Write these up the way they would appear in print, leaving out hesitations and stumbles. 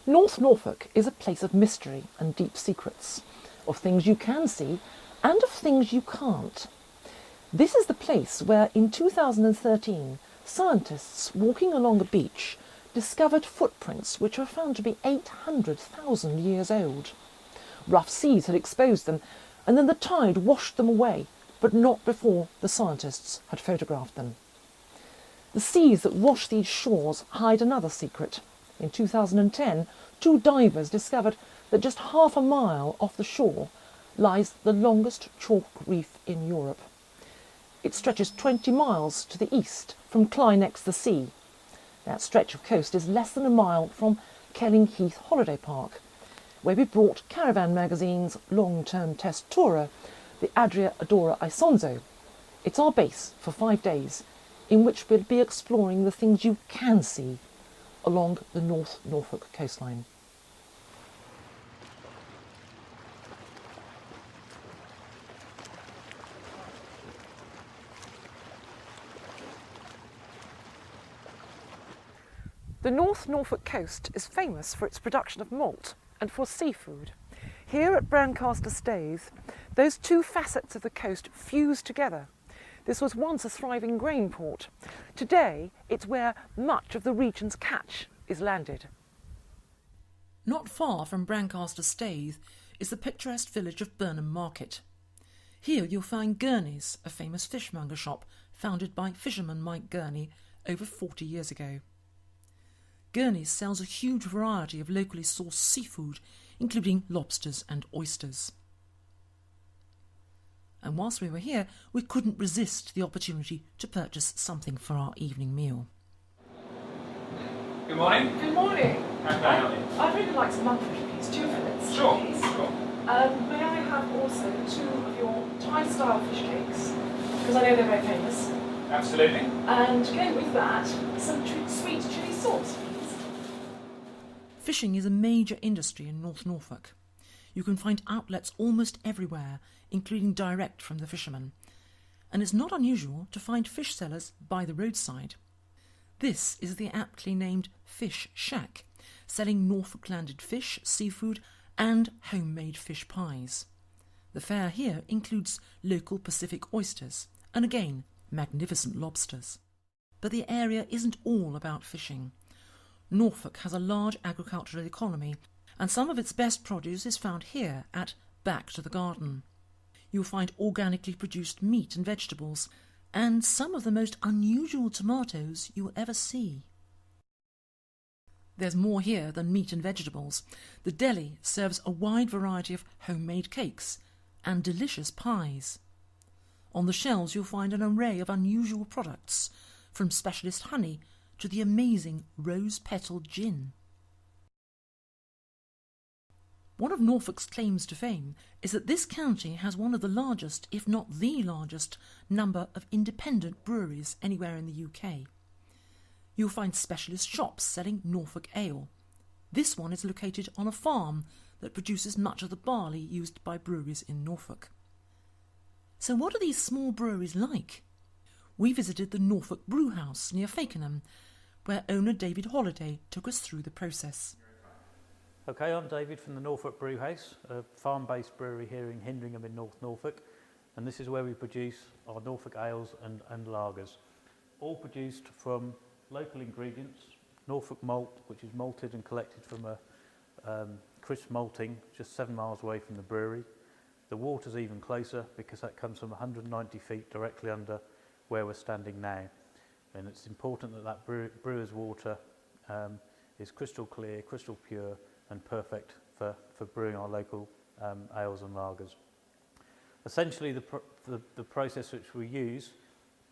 North Norfolk is a place of mystery and deep secrets, of things you can see and of things you can't. This is the place where in 2013 scientists walking along the beach discovered footprints which were found to be 800,000 years old. Rough seas had exposed them and then the tide washed them away, but not before the scientists had photographed them. The seas that wash these shores hide another secret. In 2010, two divers discovered that just half a mile off the shore lies the longest chalk reef in Europe. It stretches 20 miles to the east from Clyde next the sea. That stretch of coast is less than a mile from Kelling Heath Holiday Park, where we brought Caravan magazine's long-term test tourer, the Adria Adora Isonzo. It's our base for 5 days, in which we'll be exploring the things you can see along the North Norfolk coastline. The North Norfolk coast is famous for its production of malt and for seafood. Here at Brancaster Staithe, those two facets of the coast fuse together. This was once a thriving grain port. Today, it's where much of the region's catch is landed. Not far from Brancaster Staithe is the picturesque village of Burnham Market. Here you'll find Gurney's, a famous fishmonger shop founded by fisherman Mike Gurney over 40 years ago. Gurney's sells a huge variety of locally sourced seafood, including lobsters and oysters. And whilst we were here, we couldn't resist the opportunity to purchase something for our evening meal. Good morning. Good morning. How can I help you? I'd really like some mudfish, please. 2 fillets, Sure, please. sure. May I have also 2 of your Thai-style fish cakes, because I know they're very famous. Absolutely. And go with that, some sweet chilli sauce, please. Fishing is a major industry in North Norfolk. You can find outlets almost everywhere, including direct from the fishermen. And it's not unusual to find fish sellers by the roadside. This is the aptly named Fish Shack, selling Norfolk landed fish, seafood and homemade fish pies. The fare here includes local Pacific oysters and again magnificent lobsters. But the area isn't all about fishing. Norfolk has a large agricultural economy and some of its best produce is found here at Back to the Garden. You'll find organically produced meat and vegetables and some of the most unusual tomatoes you will ever see. There's more here than meat and vegetables. The deli serves a wide variety of homemade cakes and delicious pies. On the shelves you'll find an array of unusual products, from specialist honey to the amazing rose-petal gin. One of Norfolk's claims to fame is that this county has one of the largest, if not the largest, number of independent breweries anywhere in the UK. You'll find specialist shops selling Norfolk ale. This one is located on a farm that produces much of the barley used by breweries in Norfolk. So what are these small breweries like? We visited the Norfolk Brewhouse near Fakenham, where owner David Holliday took us through the process. Okay, I'm David from the Norfolk Brewhouse, a farm-based brewery here in Hindringham in North Norfolk, and this is where we produce our Norfolk ales and lagers, all produced from local ingredients, Norfolk malt, which is malted and collected from a crisp malting just 7 miles away from the brewery. The water's even closer because that comes from 190 feet directly under where we're standing now, and it's important that that brewer's water is crystal clear, crystal pure and perfect for brewing our local ales and lagers. Essentially the process which we use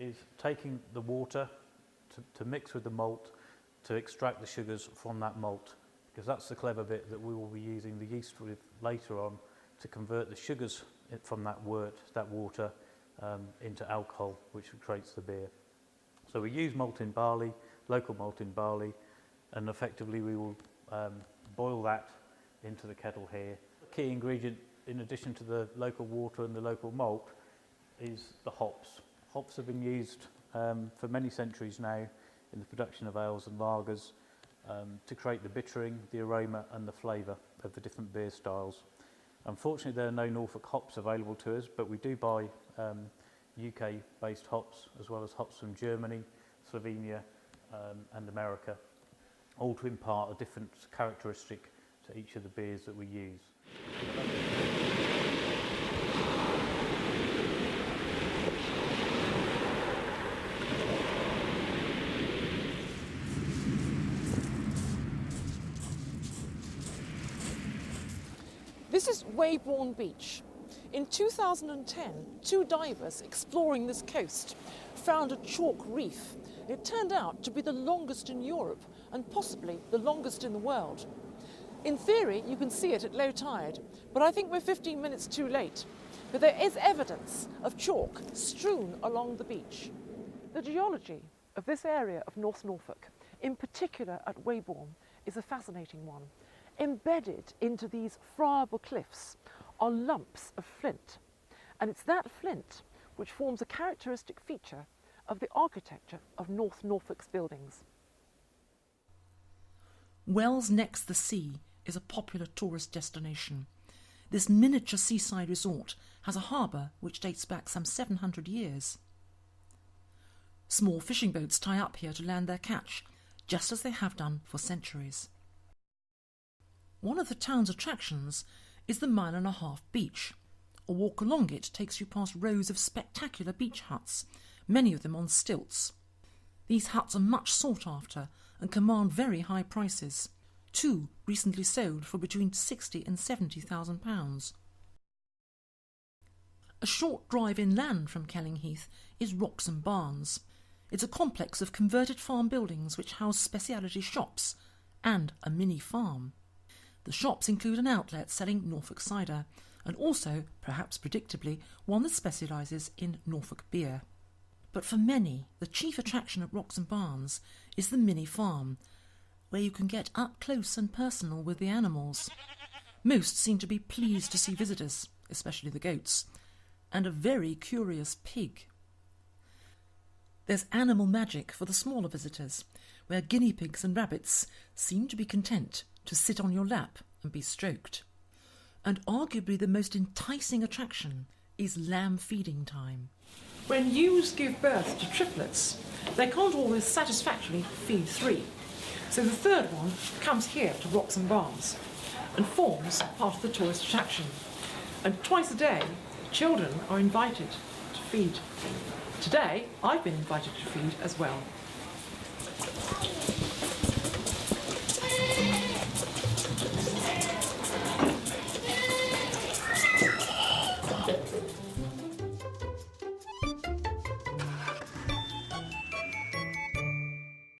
is taking the water to mix with the malt to extract the sugars from that malt, because that's the clever bit that we will be using the yeast with later on to convert the sugars from that water into alcohol, which creates the beer. So we use malted barley, local malted barley, and effectively we will boil that into the kettle here. The key ingredient, in addition to the local water and the local malt, is the hops. Hops have been used for many centuries now in the production of ales and lagers to create the bittering, the aroma and the flavour of the different beer styles. Unfortunately, there are no Norfolk hops available to us, but we do buy UK-based hops, as well as hops from Germany, Slovenia and America, all to impart a different characteristic to each of the beers that we use. This is Weybourne Beach. In 2010, 2 divers exploring this coast found a chalk reef. It turned out to be the longest in Europe and possibly the longest in the world. In theory, you can see it at low tide, but I think we're 15 minutes too late. But there is evidence of chalk strewn along the beach. The geology of this area of North Norfolk, in particular at Weybourne, is a fascinating one. Embedded into these friable cliffs are lumps of flint, and it's that flint which forms a characteristic feature of the architecture of North Norfolk's buildings. Wells next the sea is a popular tourist destination. This miniature seaside resort has a harbour which dates back some 700 years. Small fishing boats tie up here to land their catch, just as they have done for centuries. One of the town's attractions is the 1.5-mile beach. A walk along it takes you past rows of spectacular beach huts, many of them on stilts. These huts are much sought after and command very high prices. 2 recently sold for between £60,000 and £70,000. A short drive inland from Kellingheath is Wroxham Barns. It's a complex of converted farm buildings which house speciality shops and a mini farm. The shops include an outlet selling Norfolk cider and also, perhaps predictably, one that specialises in Norfolk beer. But for many, the chief attraction at Wroxham Barns is the mini farm, where you can get up close and personal with the animals. Most seem to be pleased to see visitors, especially the goats, and a very curious pig. There's animal magic for the smaller visitors, where guinea pigs and rabbits seem to be content to sit on your lap and be stroked. And arguably the most enticing attraction is lamb feeding time. When ewes give birth to triplets, they can't always satisfactorily feed 3. So the third one comes here to Wroxham Barns and forms part of the tourist attraction. And twice a day, children are invited to feed. Today, I've been invited to feed as well.